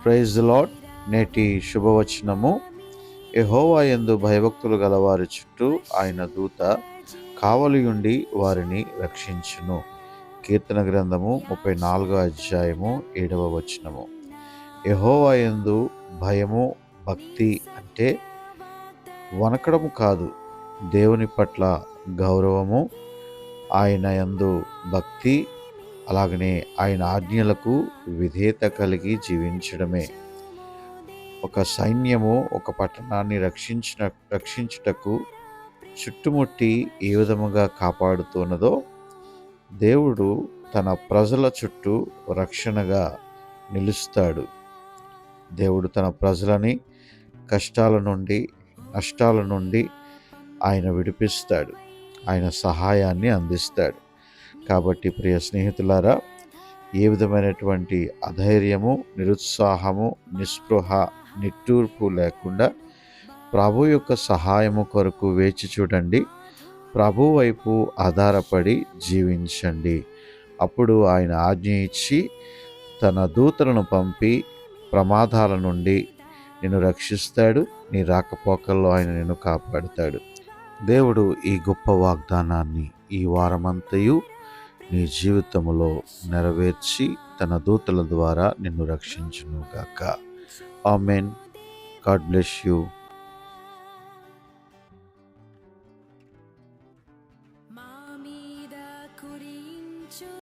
Praise the lord. నేటి శుభవచనము: యెహోవా యందు భయభక్తులు గలవారి చుట్టూ ఆయన దూత కావలియుండి వారిని రక్షించును. కీర్తన గ్రంథము 34వ అధ్యాయము 7వ వచనము. యెహోవా యందు భయము, భక్తి అంటే వణకడము కాదు, దేవుని పట్ల గౌరవము, ఆయన యందు భక్తి, అలాగనే ఆయన ఆజ్ఞలకు విధేయత కలిగి జీవించడమే. ఒక సైన్యము ఒక పట్టణాన్ని రక్షించుటకు చుట్టుముట్టి ఏ విధముగా కాపాడుతున్నదో, దేవుడు తన ప్రజల చుట్టూ రక్షణగా నిలుస్తాడు. దేవుడు తన ప్రజలని కష్టాల నుండి, నష్టాల నుండి ఆయన విడిపిస్తాడు. ఆయన సహాయాన్ని అందిస్తాడు. కాబట్టి ప్రియ స్నేహితులారా, ఏ విధమైనటువంటి అధైర్యము, నిరుత్సాహము, నిస్పృహ, నిట్టూర్పు లేకుండా ప్రభు యొక్క సహాయము కొరకు వేచి చూడండి. ప్రభు వైపు ఆధారపడి జీవించండి. అప్పుడు ఆయన ఆజ్ఞ ఇచ్చి తన దూతలను పంపి ప్రమాదాల నుండి నిన్ను రక్షిస్తాడు. నీ రాకపోకల్లో ఆయన నిన్ను కాపాడుతాడు. దేవుడు ఈ గొప్ప వాగ్దానాన్ని ఈ వారమంతయు నీ జీవితంలో నెరవేర్చి తన దూతల ద్వారా నిన్ను రక్షించును గాక. ఆమేన్. God bless you.